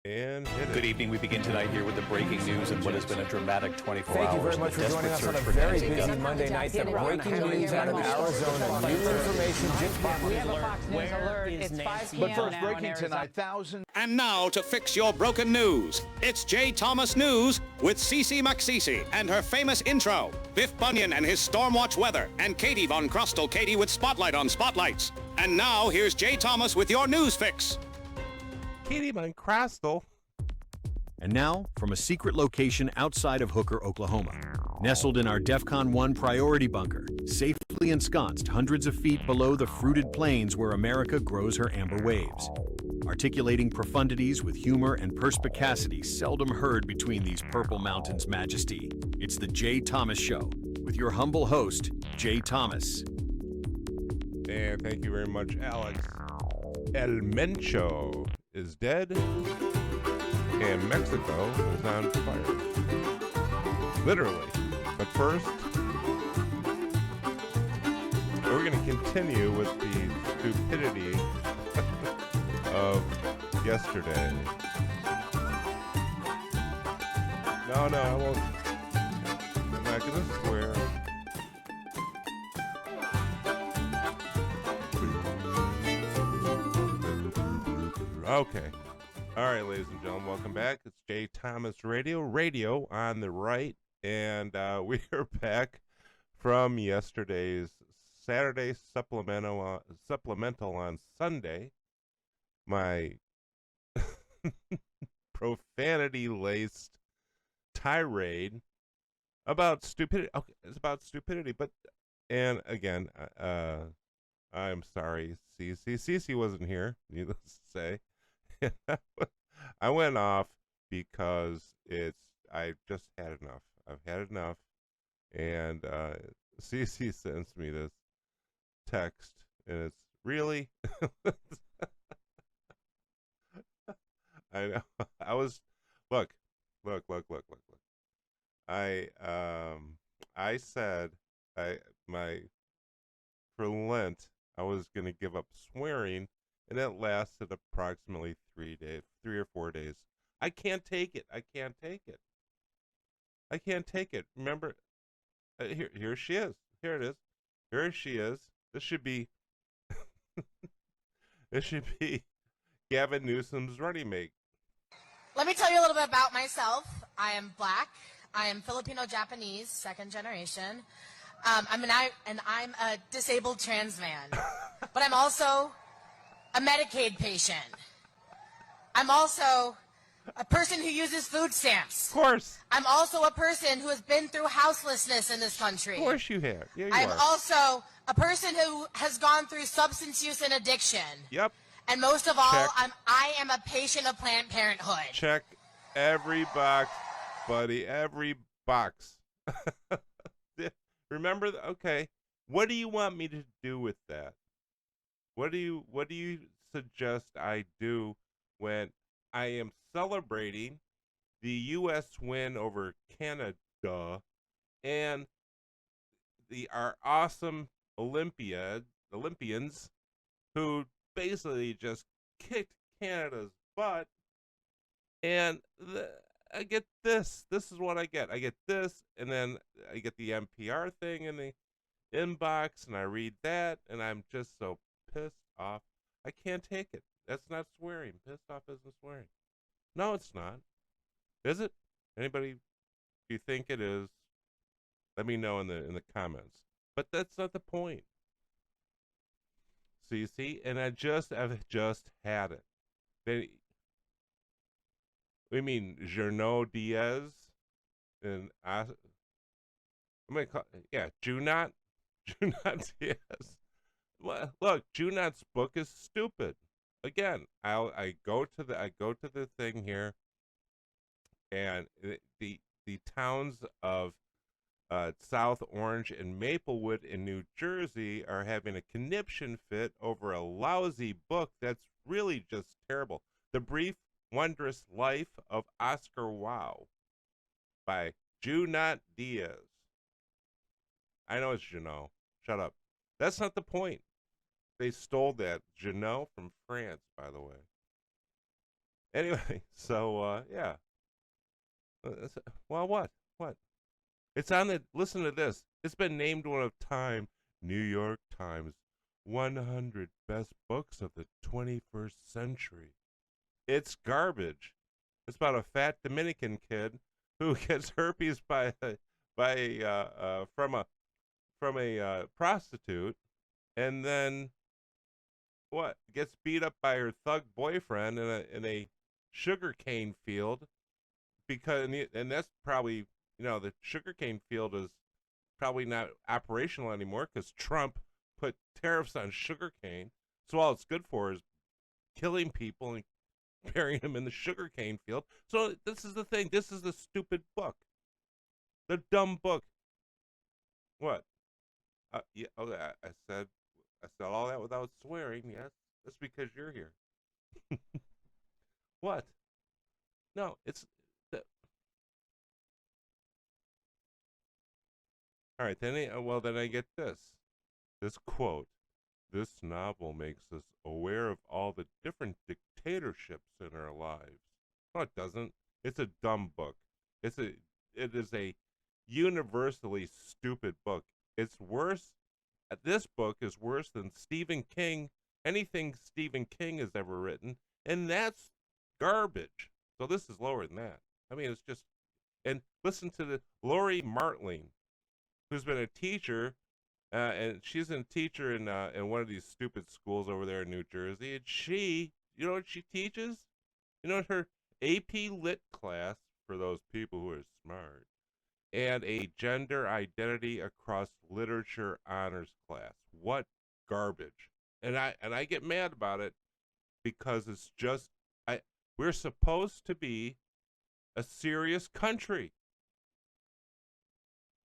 And hit it. Good evening. We begin tonight here with the breaking news and what has been a dramatic 24 hours. Thank you very much for joining us on a very busy Monday night. The breaking news out of Arizona. New information just We have a Fox News alert. It's 5 p.m. But first, now breaking in Arizona. tonight, thousands. And now to fix your broken news, it's J. Thomas News with Cece McCece and her famous intro, Biff Bunyan and his Stormwatch weather, and Katie Von Crustel Katie with Spotlight on Spotlights. And now here's J. Thomas with your news fix. Katie Von Crustel. And now, from a secret location outside of Hooker, Oklahoma, nestled in our DEFCON 1 priority bunker, safely ensconced hundreds of feet below the fruited plains where America grows her amber waves. Articulating profundities with humor and perspicacity seldom heard between these purple mountains' majesty, it's the J. Thomas Show, with your humble host, J. Thomas. And thank you very much, Alex. El Mencho is dead, and Mexico is on fire. Literally. But first, we're going to continue with the stupidity of yesterday. No, I won't. I'm not going to swear. Okay. All right, ladies and gentlemen, welcome back. It's J. Thomas Radio on the right, and we are back from yesterday's Saturday supplemental on Sunday. My profanity-laced tirade about stupidity. Okay, it's about stupidity, but and again, I'm sorry, Cece wasn't here. Needless to say. I went off because I just had enough. I've had enough. And Cece sends me this text, and it's really I know. I was look. I said for Lent I was gonna give up swearing, and it lasted approximately 3 or 4 days. I can't take it. Remember, here she is. Here it is. Here she is. This should be Gavin Newsom's running mate. Let me tell you a little bit about myself. I am black. I am Filipino-Japanese, second generation. I'm a disabled trans man. But I'm also a Medicaid patient. I'm also a person who uses food stamps. Of course. I'm also a person who has been through houselessness in this country. Of course you have. Yeah, I'm also a person who has gone through substance use and addiction. Yep. And most of all, Check. I am a patient of Planned Parenthood. Check every box, buddy. Every box. Remember? Okay. What do you want me to do with that? What do you suggest I do when I am celebrating the U.S. win over Canada and our awesome Olympians who basically just kicked Canada's butt? And I get this. This is what I get. I get this, and then I get the NPR thing in the inbox, and I read that, and I'm just so pissed off. I can't take it. That's not swearing. Pissed off isn't swearing. No, it's not. Is it? Anybody, if you think it is, let me know in the comments. But that's not the point. See, and I've just had it. We mean Jerno Diaz, and I'm gonna call Junot Diaz. Look, Junot's book is stupid. Again, I go to the thing here, and the towns of South Orange and Maplewood in New Jersey are having a conniption fit over a lousy book that's really just terrible. The Brief Wondrous Life of Oscar Wilde by Junot Diaz. I know it's Janot. Shut up. That's not the point. They stole that Janot from France, by the way. Anyway, so yeah. Well, what? What? It's on the. Listen to this. It's been named one of New York Times 100 best books of the 21st century. It's garbage. It's about a fat Dominican kid who gets herpes from a prostitute, and then what? Gets beat up by her thug boyfriend in a sugarcane field and that's probably the sugarcane field is probably not operational anymore because Trump put tariffs on sugarcane. So all it's good for is killing people and burying them in the sugarcane field. So this is the thing. This is the stupid book. The dumb book. What? Yeah. Okay. I said all that without swearing. Yes. That's because you're here. What? No. It's. All right. Then I get this quote. This novel makes us aware of all the different dictatorships in our lives. No, it doesn't. It's a dumb book. It is a universally stupid book. It's worse. This book is worse than Stephen King, anything Stephen King has ever written, and that's garbage. So this is lower than that. I mean, it's just. And listen to the Lori Martling, who's been a teacher. And she's a teacher in one of these stupid schools over there in New Jersey. And you know what she teaches? You know, her AP Lit class, for those people who are smart, and a gender identity across literature honors class. What garbage! And I get mad about it because it's just we're supposed to be a serious country.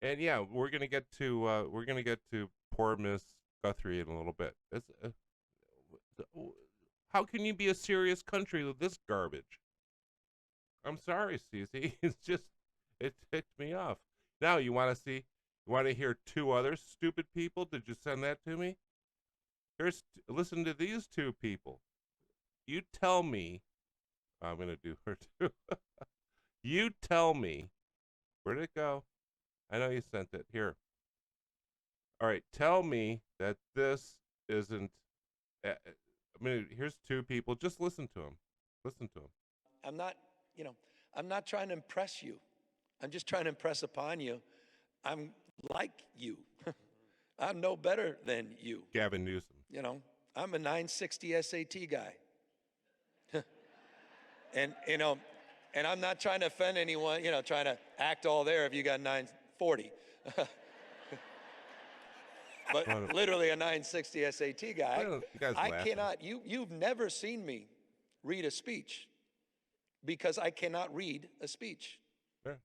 And yeah, we're gonna get to poor Miss Guthrie in a little bit. How can you be a serious country with this garbage? I'm sorry, Cece. It ticked me off. Now you want to hear two other stupid people? Did you send that to me? Listen to these two people. You tell me. I'm gonna do her too. You tell me. Where'd it go? I know you sent it. Here. All right. Tell me that this isn't. Here's two people. Just listen to them. Listen to them. I'm not trying to impress you. I'm just trying to impress upon you. I'm like you. I'm no better than you. Gavin Newsom. I'm a 960 SAT guy. And I'm not trying to offend anyone, trying to act all there if you got 940. But literally a 960 SAT guy. You guys I laughing. cannot, you've never seen me read a speech because I cannot read a speech. There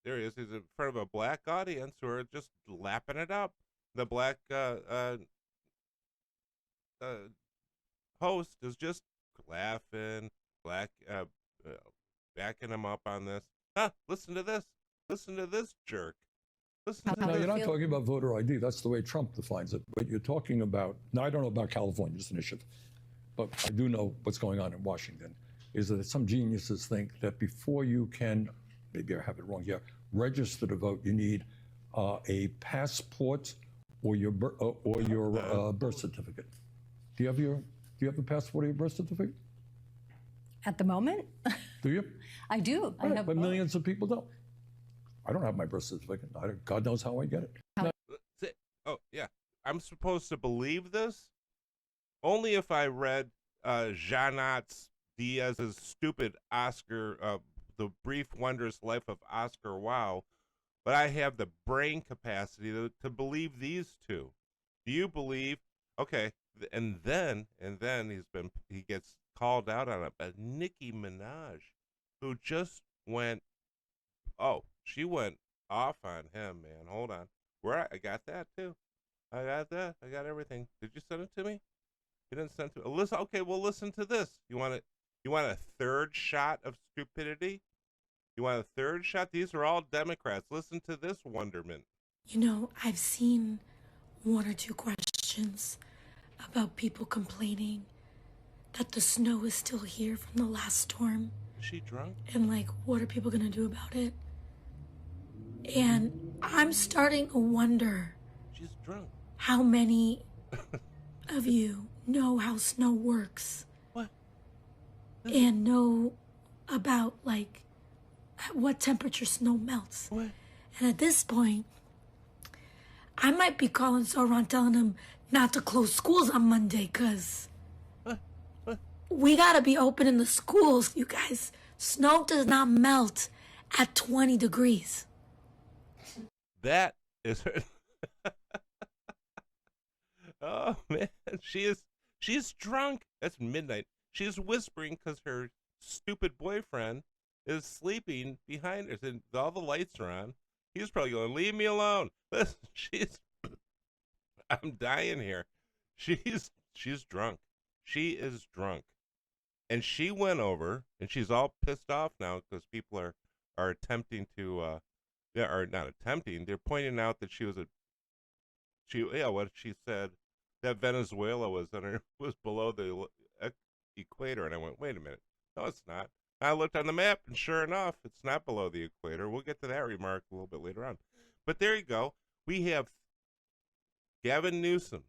he is. He's in front of a black audience who are just lapping it up. The black host is just laughing, backing him up on this. Listen to this. Listen to this jerk. Listen to No, this. you're not talking about voter ID. That's the way Trump defines it. But you're talking about, now I don't know about California's initiative, but I do know what's going on in Washington, is that some geniuses think that before you can, maybe I have it wrong here, register to vote, you need a passport or your birth certificate. Do you have a passport or your birth certificate? At the moment? Do you? I do. Right, I have but both. millions of people don't. I don't have my birth certificate. God knows how I get it. Oh, yeah. I'm supposed to believe this? Only if I read Jeanette Diaz's stupid Oscar, The Brief Wondrous Life of Oscar Wilde, but I have the brain capacity to believe these two. Do you believe? Okay, and then he gets called out on it, but Nicki Minaj, who just went, she went off on him, man. Hold on. I got that too. I got that. I got everything. Did you send it to me? You didn't send it to me. Listen. Okay, well, listen to this. You want a third shot of stupidity? You want a third shot? These are all Democrats. Listen to this wonderment. I've seen one or two questions about people complaining that the snow is still here from the last storm. Is she drunk? And like, what are people gonna do about it? And I'm starting to wonder. She's drunk. How many of you know how snow works? What? And know about like at what temperature snow melts? What? And at this point, I might be calling Sauron telling him not to close schools on Monday, cause we gotta be open in the schools, you guys. Snow does not melt at 20 degrees. That is her. Oh man, she's drunk. That's midnight. She's whispering because her stupid boyfriend is sleeping behind her, and all the lights are on. He's probably going, "Leave me alone." Listen, I'm dying here. She's drunk. She is drunk, and she went over, and she's all pissed off now because people are attempting to, are not attempting. They're pointing out that what she said, that Venezuela was below the equator, and I went, wait a minute, no, it's not. I looked on the map, and sure enough, it's not below the equator. We'll get to that remark a little bit later on. But there you go. We have Gavin Newsom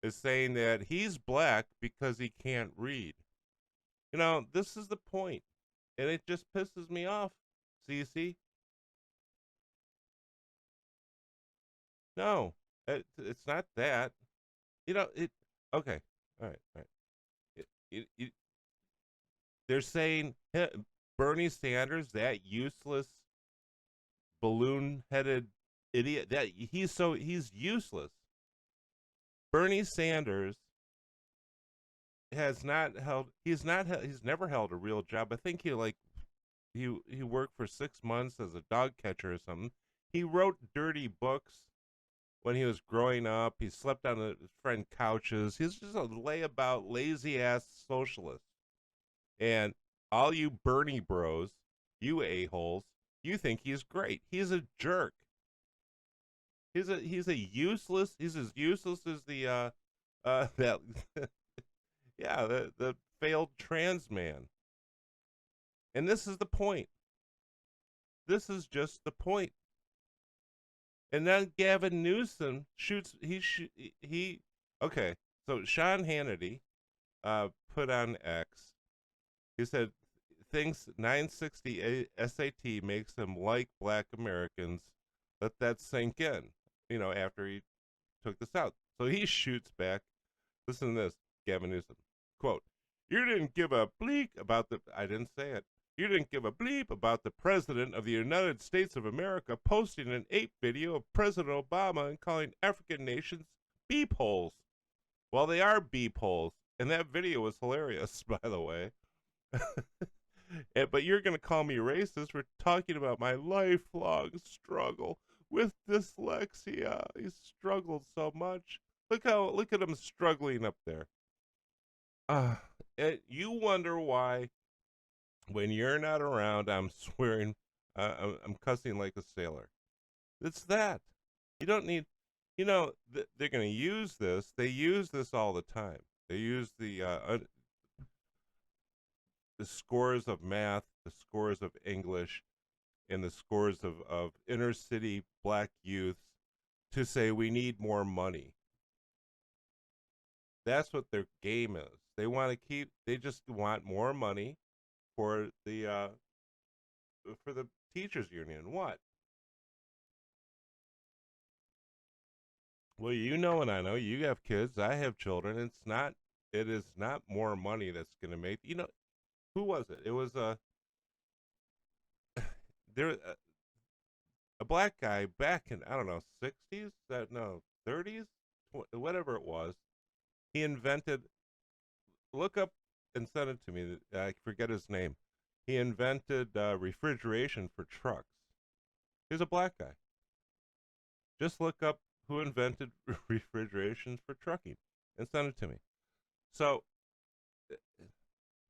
is saying that he's black because he can't read. You know, this is the point, and it just pisses me off, Cece. No, it's not that. You know, okay, all right. They're saying Bernie Sanders, that useless balloon-headed idiot, that he's useless. Bernie Sanders he's never held a real job. I think he worked for 6 months as a dog catcher or something. He wrote dirty books when he was growing up. He slept on his friend couches. He's just a layabout, lazy-ass socialist. And all you Bernie bros, you a-holes, you think he's great. He's a jerk. He's as useless as the that yeah, the failed trans man. And this is the point. This is just the point. And then Gavin Newsom okay, so Sean Hannity put on X. He said thinks 960 SAT makes him like black Americans. Let that sink in, after he took this out. So he shoots back. Listen to this, Gavin Newsom. Quote, "You didn't give a bleep about I didn't say it. You didn't give a bleep about the President of the United States of America posting an ape video of President Obama and calling African nations beep holes. Well, they are beep holes, and that video was hilarious, by the way. But you're going to call me racist for talking about my lifelong struggle with dyslexia. He struggled so much. Look at him struggling up there. You wonder why when you're not around, I'm swearing, I'm cussing like a sailor. It's that. You don't need, they're going to use this. They use this all the time. They use the scores of math, the scores of English, and the scores of inner city black youth to say we need more money. That's what their game is. They just want more money for the teachers union. What? Well, and I know you have kids. I have children. It is not more money that's going to make, who was it? It was a black guy back in, I don't know, 60s, 30s, whatever it was. He invented, look up and send it to me. I forget his name. He invented refrigeration for trucks. He's a black guy. Just look up who invented refrigeration for trucking and send it to me. So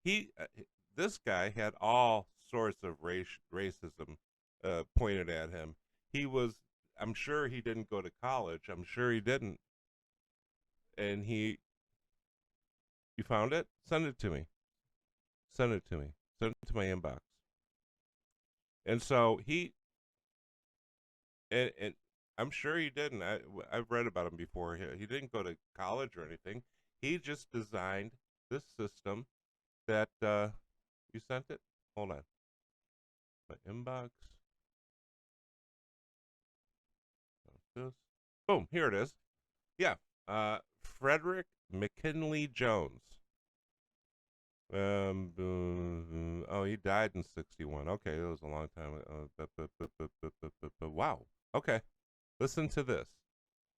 this guy had all sorts of racism pointed at him. I'm sure he didn't go to college. I'm sure he didn't. And you You found it? Send it to me. Send it to me. Send it to my inbox. And so and I'm sure he didn't. I've read about him before. He didn't go to college or anything. He just designed this system that you sent it. Hold on. My inbox. This. Boom. Here it is. Yeah. Frederick McKinley Jones. Oh, he died in 61. Okay, that was a long time. Wow. Okay. Listen to this.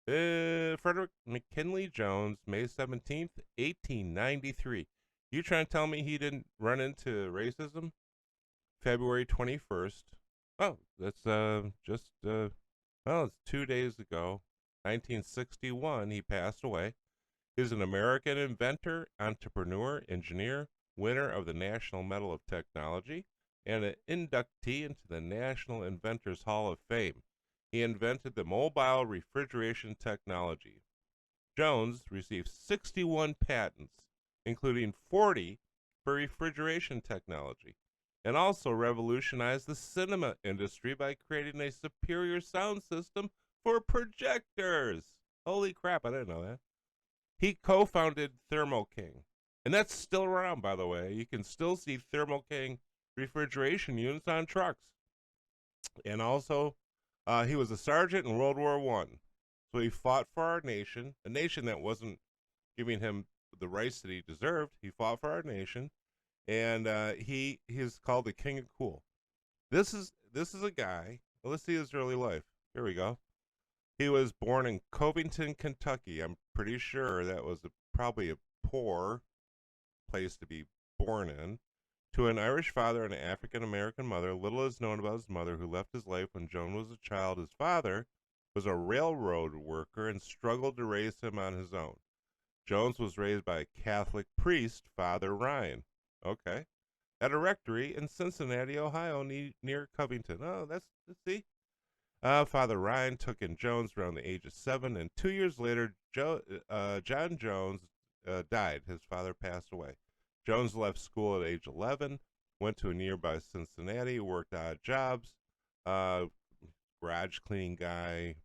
Frederick McKinley Jones, May 17th, 1893. You trying to tell me he didn't run into racism? February 21st. Oh, that's just well, it's 2 days ago. 1961, he passed away. He's an American inventor, entrepreneur, engineer, winner of the National Medal of Technology, and an inductee into the National Inventors Hall of Fame. He invented the mobile refrigeration technology. Jones received 61 patents, including 40 for refrigeration technology, and also revolutionized the cinema industry by creating a superior sound system for projectors. Holy crap, I didn't know that. He co-founded Thermo King, and that's still around, by the way. You can still see Thermo King refrigeration units on trucks. And also, he was a sergeant in World War I. So he fought for our nation, a nation that wasn't giving him the rights that he deserved. He fought for our nation, and he is called the King of Cool. This is a guy. Well, let's see his early life. Here we go. He was born in Covington, Kentucky. I'm pretty sure that was probably a poor place to be born in. To an Irish father and an African-American mother, little is known about his mother, who left his life when Joan was a child. His father was a railroad worker and struggled to raise him on his own. Jones was raised by a Catholic priest, Father Ryan. Okay. At a rectory in Cincinnati, Ohio, near Covington. Oh, let's see. Father Ryan took in Jones around the age of 7, and 2 years later, John Jones died. His father passed away. Jones left school at age 11, went to a nearby Cincinnati, worked odd jobs, garage cleaning guy,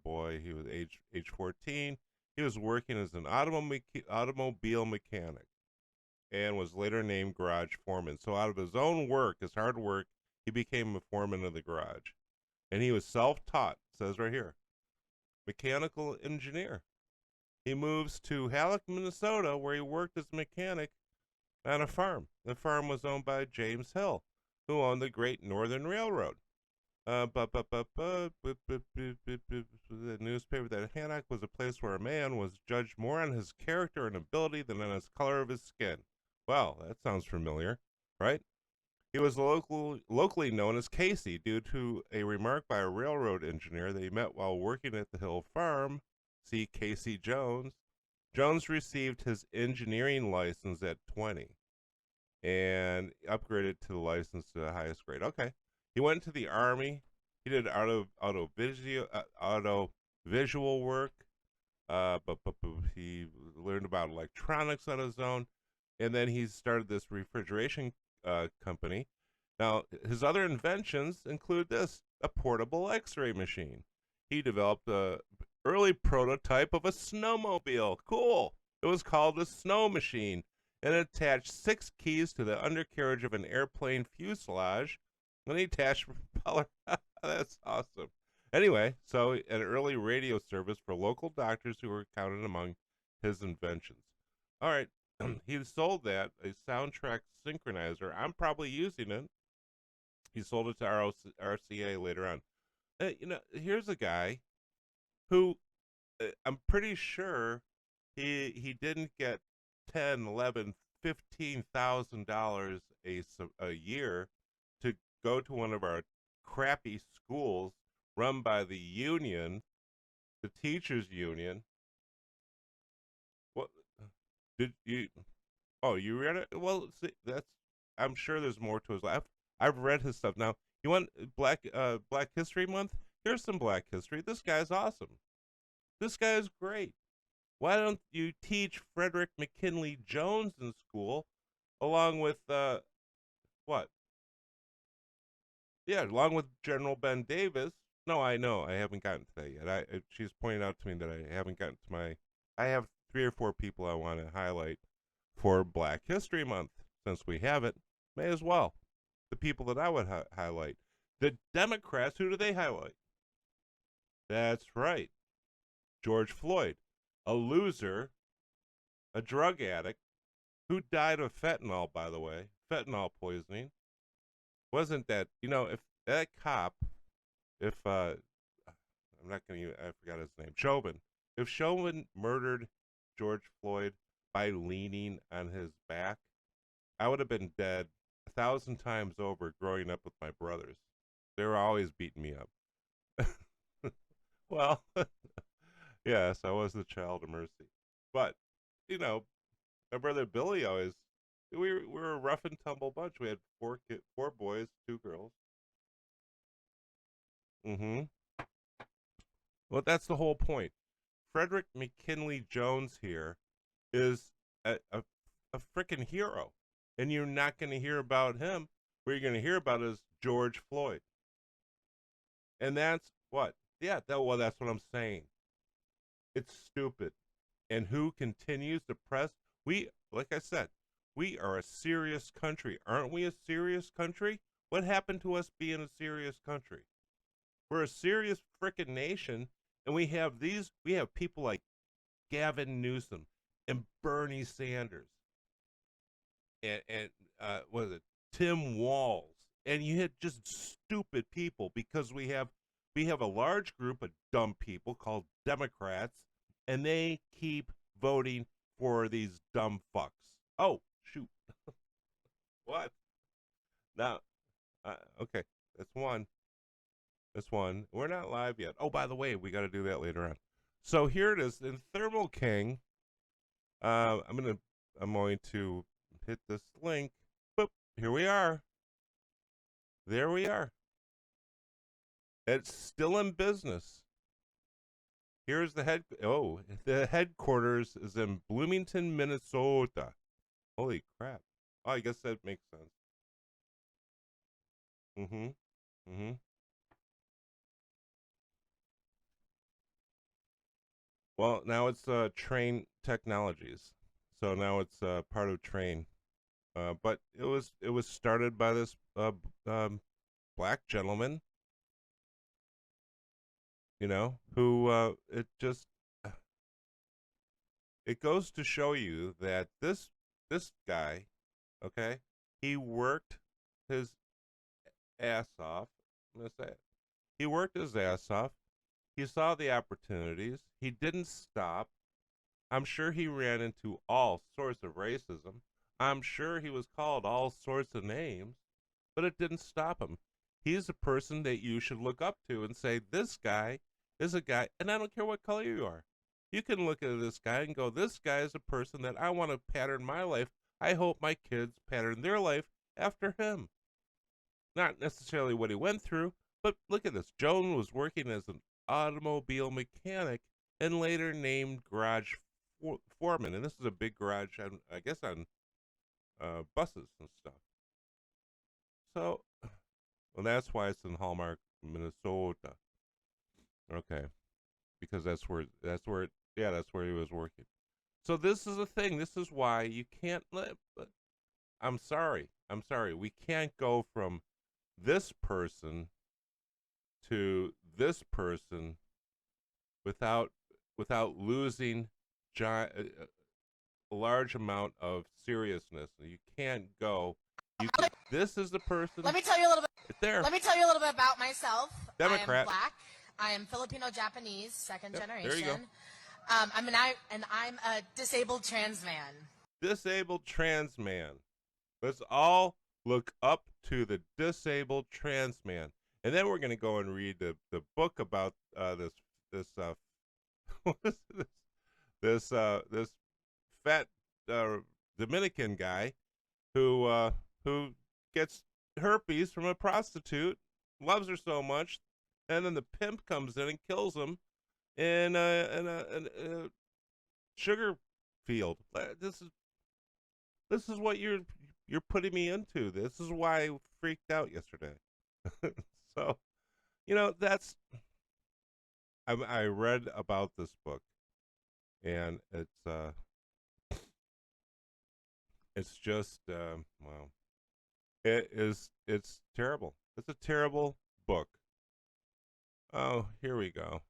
boy. He was age 14. He was working as an automobile mechanic, and was later named garage foreman. So out of his own work, his hard work, he became a foreman of the garage. And he was self-taught, says right here, mechanical engineer. He moves to Halleck, Minnesota, where he worked as a mechanic on a farm. The farm was owned by James Hill, who owned the Great Northern Railroad. The newspaper that Hancock was a place where a man was judged more on his character and ability than on his color of his skin. Well, that sounds familiar, right? He was locally known as Casey due to a remark by a railroad engineer that he met while working at the Hill farm. See Casey Jones. Jones received his engineering license at 20 and upgraded to the license to the highest grade. Okay. He went to the Army. He did auto visual work. But he learned about electronics on his own. And then he started this refrigeration company. Now, his other inventions include this, a portable x-ray machine. He developed a early prototype of a snowmobile. Cool. It was called the snow machine, and it attached 6 keys to the undercarriage of an airplane fuselage. And he attached a propeller. That's awesome. Anyway, so an early radio service for local doctors who were counted among his inventions. All right. He sold that, a soundtrack synchronizer. I'm probably using it. He sold it to RCA later on. Here's a guy who I'm pretty sure he didn't get $10, $11, $15,000 a year to go to one of our crappy schools run by the union, the teachers union. What did you? Oh, you read it? Well, see, I'm sure there's more to his life. I've read his stuff. Now, you want Black History Month? Here's some Black history. This guy's awesome. This guy is great. Why don't you teach Frederick McKinley Jones in school, along with what? Yeah, along with General Ben Davis. No, I know. I haven't gotten to that yet. She's pointed out to me that I haven't gotten to my. I have 3 or 4 people I want to highlight for Black History Month. Since we have it, may as well. The people that I would highlight. The Democrats, who do they highlight? That's right. George Floyd, a loser, a drug addict, who died of fentanyl, by the way, fentanyl poisoning. Wasn't that, if that cop, if, I'm not going to, I forgot his name, Chauvin. If Chauvin murdered George Floyd by leaning on his back, I would have been dead 1,000 times over growing up with my brothers. They were always beating me up. Well, yes, I was the child of mercy. But, my brother Billy always, we were a rough and tumble bunch. We had 4 boys, 2 girls. Well, that's the whole point. Frederick McKinley Jones here is a freaking hero. And you're not going to hear about him. What you're going to hear about is George Floyd. And that's what? Yeah, that's what I'm saying. It's stupid. And who continues to press? Like I said, we are a serious country. Aren't we a serious country? What happened to us being a serious country? We're a serious frickin' nation, and we have people like Gavin Newsom and Bernie Sanders and what is it, Tim Walz, and you had just stupid people because we have a large group of dumb people called Democrats, and they keep voting for these dumb fucks. Oh, shoot. What? Now, okay, that's one. We're not live yet. Oh, by the way, we got to do that later on. So here it is in Thermal King. I'm going to hit this link. Boop. Here we are. There we are. It's still in business. Here's the headquarters is in Bloomington, Minnesota. Holy crap. Oh, I guess that makes sense. Well, now it's Train Technologies. So now it's part of Train. But it was started by this black gentleman, who it goes to show you that this guy, okay, he worked his ass off. I'm going to say it. He worked his ass off. He saw the opportunities. He didn't stop. I'm sure he ran into all sorts of racism. I'm sure he was called all sorts of names, but it didn't stop him. He's a person that you should look up to and say, this guy is a guy, and I don't care what color you are. You can look at this guy and go, this guy is a person that I want to pattern my life. I hope my kids pattern their life after him. Not necessarily what he went through, but look at this. Joan was working as an automobile mechanic and later named garage foreman. And this is a big garage, I guess, on buses and stuff. So, well, that's why it's in Hallmark, Minnesota. Okay, because that's where he was working. So this is the thing. This is why you can't let. I'm sorry. We can't go from this person to this person without losing a large amount of seriousness. You can't go. This is the person. Let me tell you a little bit. Right there. Let me tell you a little bit about myself. Democrat. I am black. I am Filipino-Japanese, second generation. There you go. I'm a disabled trans man. Disabled trans man. Let's all look up to the disabled trans man, and then we're going to go and read the book about this fat Dominican guy who gets herpes from a prostitute, loves her so much, and then the pimp comes in and kills him in a sugar field. This is what you're putting me into. This is why I freaked out yesterday. So, that's I read about this book, and it's just wow. It's terrible. It's a terrible book. Oh, here we go.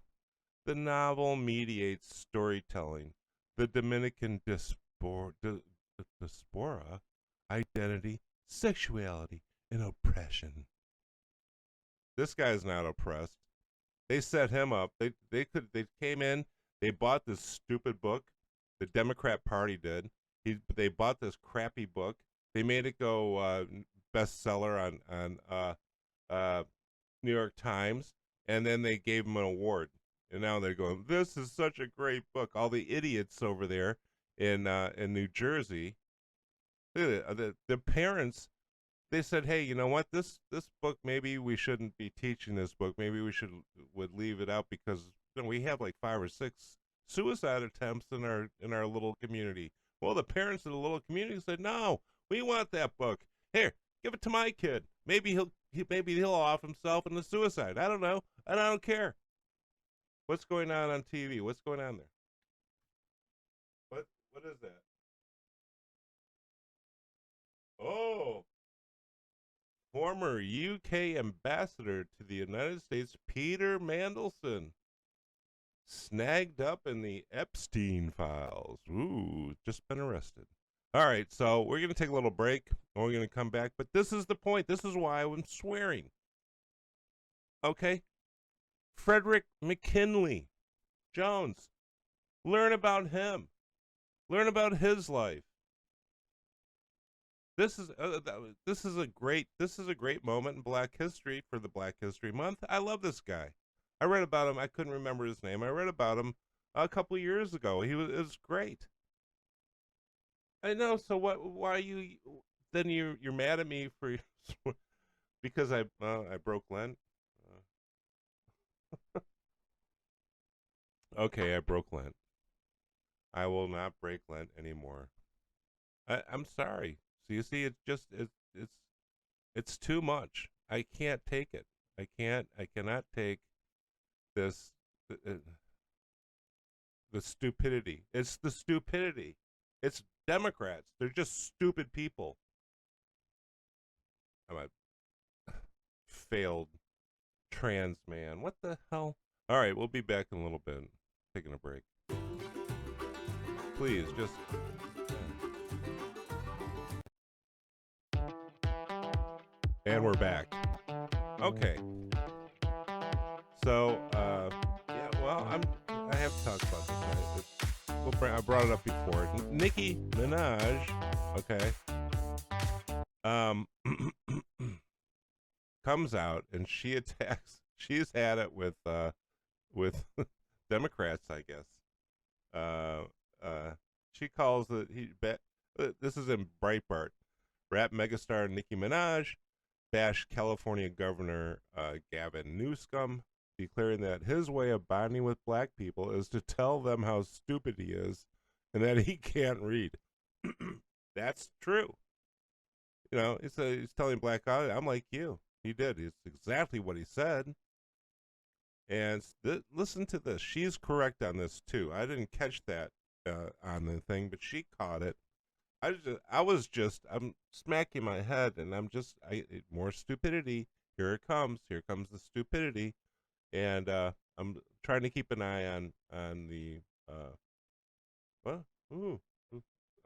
The novel mediates storytelling, the Dominican diaspora, identity, sexuality, and oppression. This guy's not oppressed. They set him up. They came in. They bought this stupid book. The Democrat Party did. They bought this crappy book. They made it go bestseller on New York Times, and then they gave him an award. And now they're going, this is such a great book. All the idiots over there in New Jersey, the parents, they said, hey, you know what? This book, maybe we shouldn't be teaching this book. Maybe we would leave it out because we have like 5 or 6 suicide attempts in our little community. Well, the parents of the little community said, no, we want that book. Here, give it to my kid. Maybe he'll off himself in the suicide. I don't know, and I don't care. What's going on TV? What's going on there? What is that? Oh, former UK ambassador to the United States, Peter Mandelson, snagged up in the Epstein files. Ooh, just been arrested. All right, so we're going to take a little break, and we're going to come back. But this is the point. This is why I'm swearing. Okay? Frederick McKinley Jones. Learn about him. Learn about his life. This is a great moment in Black History for the Black History Month. I love this guy. I read about him. I couldn't remember his name. I read about him a couple of years ago. It was great. I know. So what? Why are you? Then you're mad at me for because I broke Lent. Okay, I broke Lent. I will not break Lent anymore. I'm sorry. So you see, it's too much. I can't take it. I cannot take this the stupidity. It's the stupidity. It's Democrats. They're just stupid people. I'm a failed trans man. What the hell? All right, we'll be back in a little bit. Taking a break. Please, just... And we're back. Okay. So, yeah, well, I have to talk about this. I brought it up before. Nicki Minaj, okay, comes out and she attacks. She's had it with Democrats, I guess. She calls this is in Breitbart. Rap megastar Nicki Minaj bashed California Governor Gavin Newsom, declaring that his way of bonding with black people is to tell them how stupid he is and that he can't read. That's true. He's telling black guys, I'm like you. He did. It's exactly what he said. And listen to this. She's correct on this, too. I didn't catch that on the thing, but she caught it. I'm smacking my head, and more stupidity. Here it comes. Here comes the stupidity. And I'm trying to keep an eye on the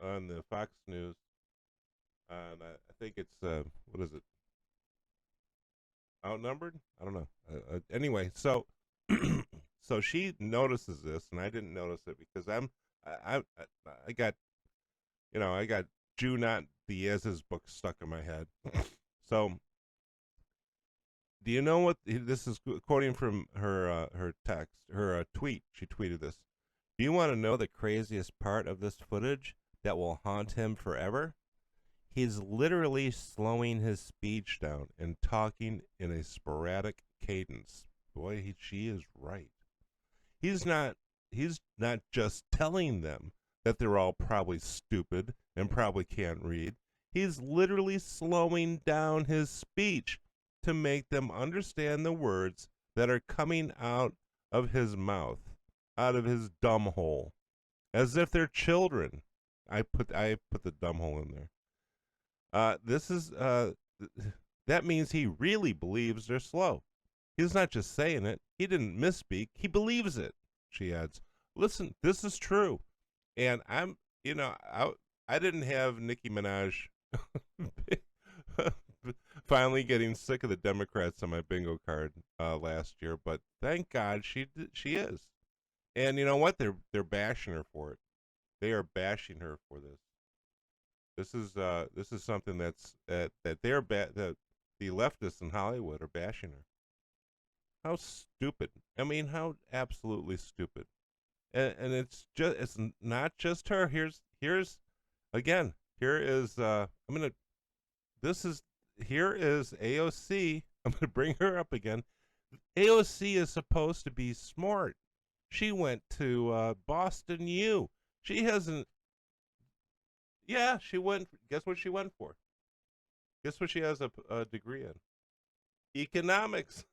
on the Fox News. And I think it's what is it? Outnumbered? I don't know. Anyway, so so she notices this, and I didn't notice it because I got Junot Diaz's book stuck in my head. So, do you know what this is? Quoting from her text, her tweet. She tweeted this. Do you want to know the craziest part of this footage that will haunt him forever? He's literally slowing his speech down and talking in a sporadic cadence. Boy, she is right. He's not not just telling them that they're all probably stupid and probably can't read. He's literally slowing down his speech to make them understand the words that are coming out of his mouth, out of his dumb hole, as if they're children. I put the dumb hole in there. That means he really believes they're slow. He's not just saying it. He didn't misspeak. He believes it. She adds, "Listen, this is true." And I didn't have Nicki Minaj finally getting sick of the Democrats on my bingo card last year, but thank God she is. And you know what? They're bashing her for it. They are bashing her for this. This is something that the leftists in Hollywood are bashing her. How stupid! I mean, how absolutely stupid. And it's not just her. Here is here is AOC. I'm gonna bring her up again. AOC is supposed to be smart. She went to Boston U. She hasn't. Yeah, she went. Guess what she went for? Guess what she has a degree in? Economics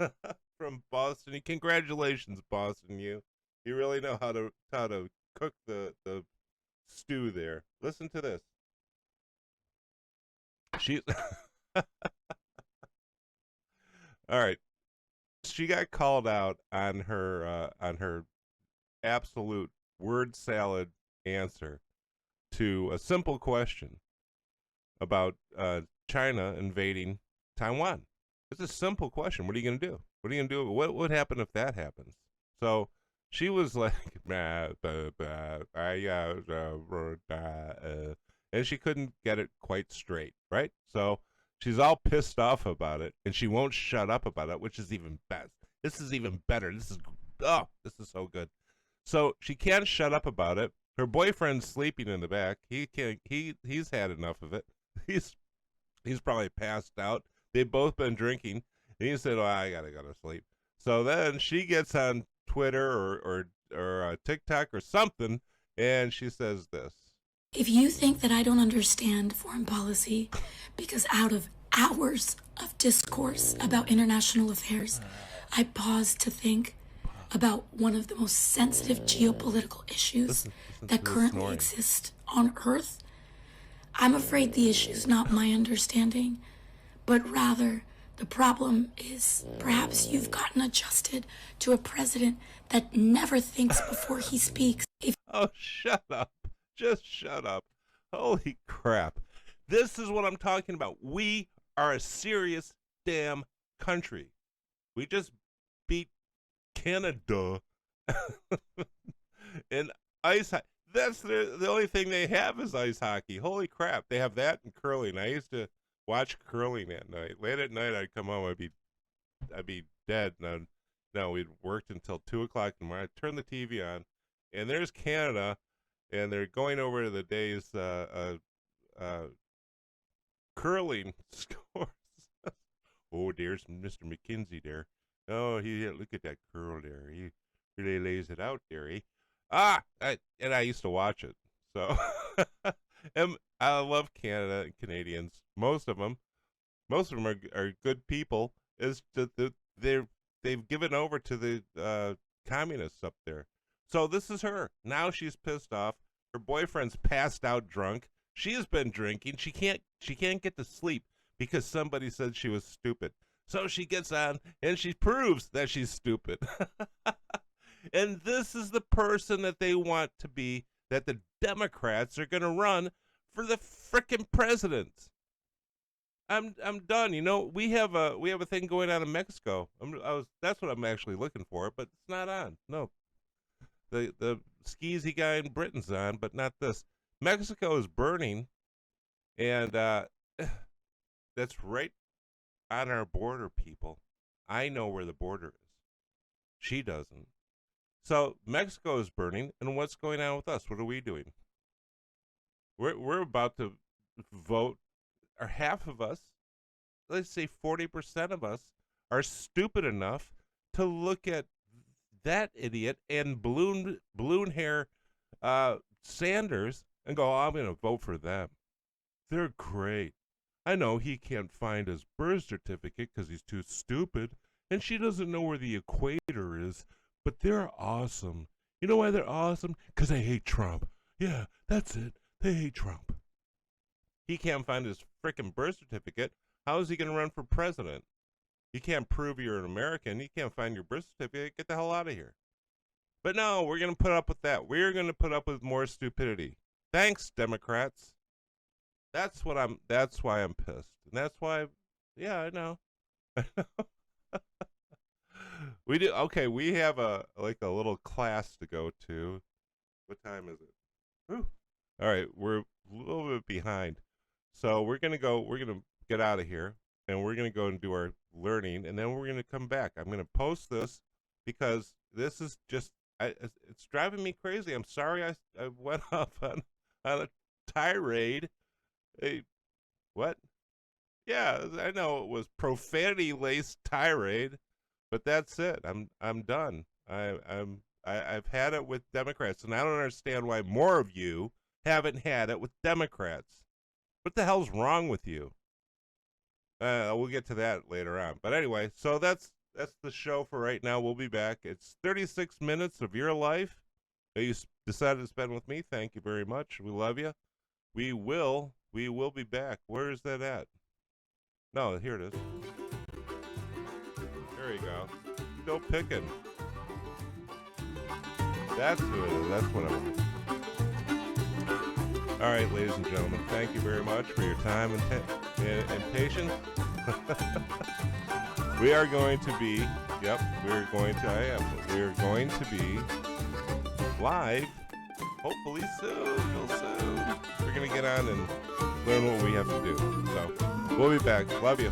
from Boston. Congratulations, Boston U. You really know how to cook the stew there. Listen to this. She's all right. She got called out on her absolute word salad answer to a simple question about China invading Taiwan. It's a simple question. What are you going to do? What are you going to do? What would happen if that happens? So she was like, and she couldn't get it quite straight, right? So she's all pissed off about it, and she won't shut up about it, which is even best. This is even better. This is so good. So she can't shut up about it. Her boyfriend's sleeping in the back. He's had enough of it. He's probably passed out. They've both been drinking. And he said, "Oh, I gotta go to sleep." So then she gets on Twitter or TikTok or something, and she says this. If you think that I don't understand foreign policy because out of hours of discourse about international affairs, I pause to think about one of the most sensitive geopolitical issues that currently exist on Earth, I'm afraid the issue's not my understanding, but rather the problem is perhaps you've gotten adjusted to a president that never thinks before he speaks. Oh, shut up. Just shut up. Holy crap. This is what I'm talking about. We are a serious damn country. We just beat Canada in ice hockey. That's the only thing they have is ice hockey. Holy crap. They have that and curling. I used to watch curling at night. Late at night, I'd come home. I'd be dead. No, we'd worked until 2 o'clock in the morning. I'd turn the TV on, and there's Canada, and they're going over to the day's curling scores. Oh, there's Mr. McKenzie there. Oh, look at that curl there. He really lays it out there. And I used to watch it. So, and I love Canada and Canadians. Most of them are good people. Is that they've given over to the communists up there. So this is her. Now she's pissed off. Her boyfriend's passed out drunk. She has been drinking. She can't get to sleep because somebody said she was stupid. So she gets on and she proves that she's stupid. And this is the person that they want to be, that the Democrats are going to run for the frickin' president. I'm done. You know, we have a thing going on in Mexico. That's what I'm actually looking for, but it's not on. No. The skeezy guy in Britain's on, but not this. Mexico is burning, and that's right on our border, people. I know where the border is. She doesn't. So Mexico is burning, and what's going on with us? What are we doing? We're about to vote, or half of us, let's say 40% of us, are stupid enough to look at that idiot and balloon hair Sanders and go, I'm going to vote for them. They're great. I know he can't find his birth certificate because he's too stupid, and she doesn't know where the equator is, but they're awesome. You know why they're awesome? Because they hate Trump. Yeah, that's it. They hate Trump. He can't find his frickin' birth certificate. How is he going to run for president? You can't prove you're an American. You can't find your birth certificate. Get the hell out of here. But no, we're going to put up with that. We're going to put up with more stupidity. Thanks, Democrats. That's why I'm pissed. And that's why, yeah, I know. I know. We do. Okay, we have a little class to go to. What time is it? Whew. All right, we're a little bit behind. So we're going to get out of here, and we're going to go and do our learning, and then we're going to come back. I'm going to post this because this is just, it's driving me crazy. I'm sorry I went off on a tirade. Hey, what? Yeah, I know it was profanity-laced tirade, but that's it. I'm done. I've had it with Democrats, and I don't understand why more of you haven't had it with Democrats. What the hell's wrong with you? We'll get to that later on. But anyway, so that's the show for right now. We'll be back. It's 36 minutes of your life that you decided to spend with me. Thank you very much. We love you. We will be back. Where is that at? No, here it is. There you go. Still picking. That's who it is. That's what I want. All right, ladies and gentlemen, thank you very much for your time and patience. We are going to be, we're going to be live, hopefully soon, real soon. We're going to get on and learn what we have to do. So, we'll be back. Love you.